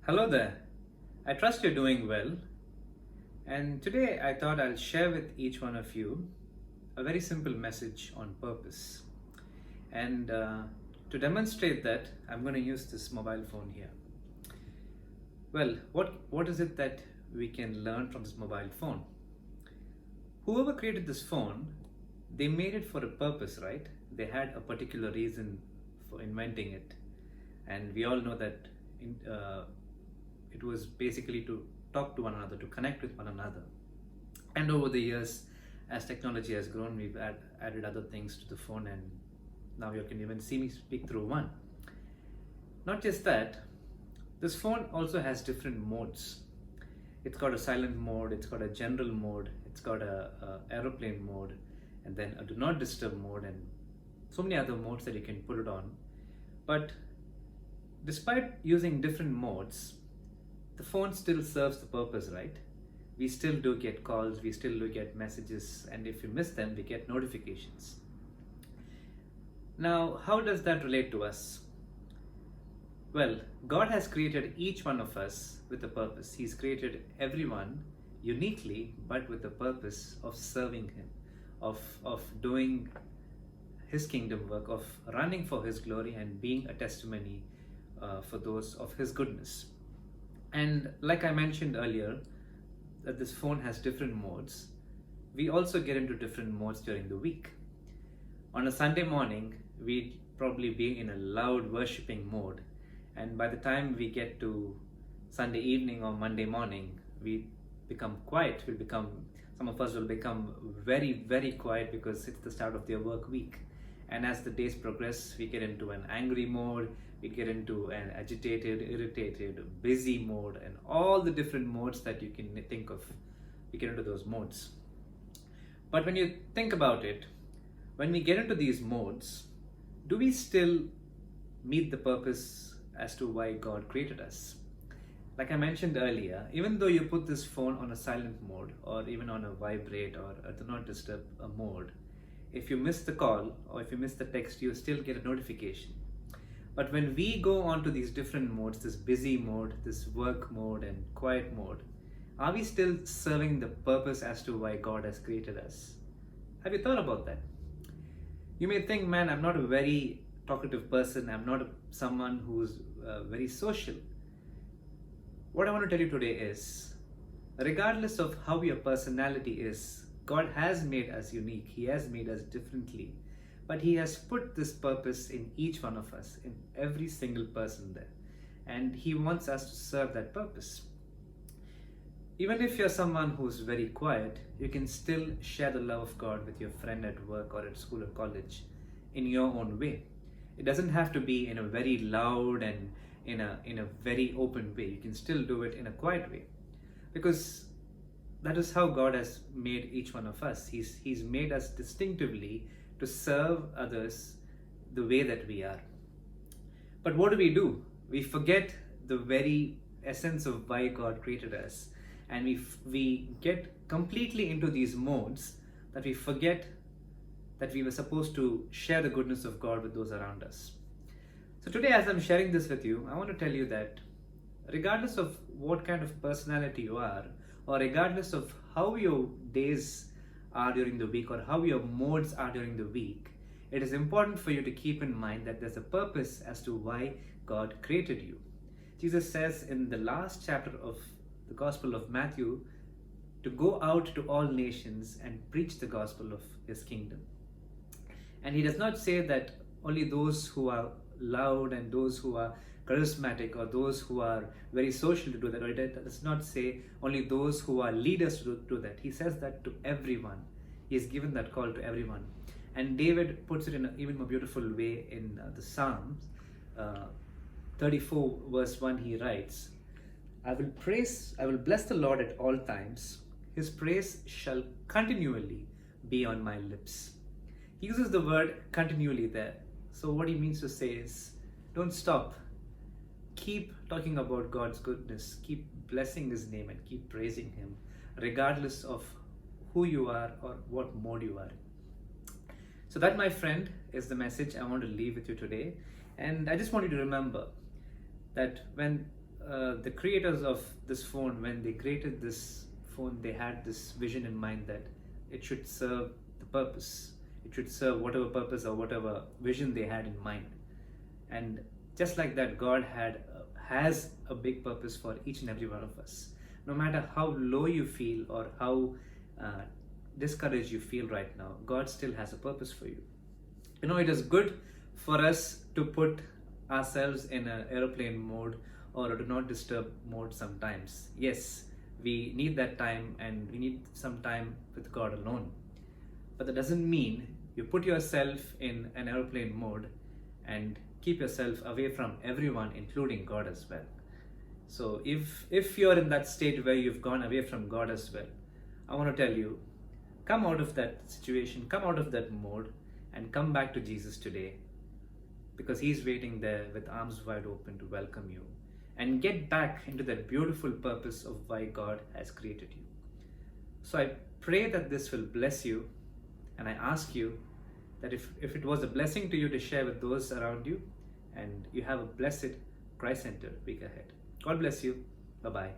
Hello there. I trust you're doing well. And today I thought I'll share with each one of you a very simple message on purpose. And to demonstrate that, I'm going to use this mobile phone here. Well, what is it that we can learn from this mobile phone? Whoever created this phone, they made it for a purpose, right? They had a particular reason for inventing it. And we all know that it was basically to talk to one another, to connect with one another. And over the years, as technology has grown, we've added other things to the phone, and now you can even see me speak through one. Not just that, this phone also has different modes. It's got a silent mode, it's got a general mode, it's got a aeroplane mode, and then a do not disturb mode, and so many other modes that you can put it on. But despite using different modes, the phone still serves the purpose, right? We still do get calls, we still do get messages, and if you miss them, we get notifications. Now, how does that relate to us? Well, God has created each one of us with a purpose. He's created everyone uniquely, but with the purpose of serving Him, of doing His kingdom work, of running for His glory and being a testimony for those of His goodness. And like I mentioned earlier, that this phone has different modes. We also get into different modes during the week. On a Sunday morning, we'd probably be in a loud worshiping mode. And by the time we get to Sunday evening or Monday morning, we become quiet. Some of us will become very, very quiet because it's the start of their work week. And as the days progress, we get into an angry mode, we get into an agitated, irritated, busy mode, and all the different modes that you can think of. We get into those modes. But when you think about it, when we get into these modes, do we still meet the purpose as to why God created us? Like I mentioned earlier, even though you put this phone on a silent mode or even on a vibrate or a do not disturb mode, if you miss the call or if you miss the text, you still get a notification. But when we go on to these different modes, this busy mode, this work mode and quiet mode, are we still serving the purpose as to why God has created us? Have you thought about that? You may think, man, I'm not a very talkative person, I'm not someone who's very social. What I want to tell you today is, regardless of how your personality is, God has made us unique, He has made us differently, but He has put this purpose in each one of us, in every single person there, and He wants us to serve that purpose. Even if you're someone who's very quiet, you can still share the love of God with your friend at work or at school or college in your own way. It doesn't have to be in a very loud and in a very open way. You can still do it in a quiet way, because that is how God has made each one of us. He's made us distinctively to serve others the way that we are. But what do? We forget the very essence of why God created us, and we get completely into these modes that we forget that we were supposed to share the goodness of God with those around us. So today, as I'm sharing this with you, I want to tell you that regardless of what kind of personality you are, or regardless of how your days are during the week or how your modes are during the week, it is important for you to keep in mind that there's a purpose as to why God created you. Jesus says in the last chapter of the Gospel of Matthew to go out to all nations and preach the gospel of His kingdom. And He does not say that only those who are loud and those who are charismatic or those who are very social to do that, or it does not say only those who are leaders to do that. He says that to everyone. He has given that call to everyone. And David puts it in an even more beautiful way in the Psalms 34 verse 1. He writes, I will bless the Lord at all times. His praise shall continually be on my lips. He uses the word continually there. So what he means to say is, don't stop. Keep talking about God's goodness. Keep blessing His name and keep praising Him, regardless of who you are or what mode you are in. So that, my friend, is the message I want to leave with you today. And I just want you to remember that when the creators of this phone, when they created this phone, they had this vision in mind that it should serve the purpose. It should serve whatever purpose or whatever vision they had in mind. And just like that, God has a big purpose for each and every one of us. No matter how low you feel or how discouraged you feel right now, God still has a purpose for you. You know, it is good for us to put ourselves in an aeroplane mode or a do not disturb mode sometimes. Yes, we need that time and we need some time with God alone. But that doesn't mean you put yourself in an aeroplane mode and keep yourself away from everyone, including God as well. So if you're in that state where you've gone away from God as well, I want to tell you, come out of that situation, come out of that mode, and come back to Jesus today, because He's waiting there with arms wide open to welcome you, and get back into that beautiful purpose of why God has created you. So I pray that this will bless you, and I ask you that if it was a blessing to you, to share with those around you, and you have a blessed Christ-centered week ahead. God bless you. Bye-bye.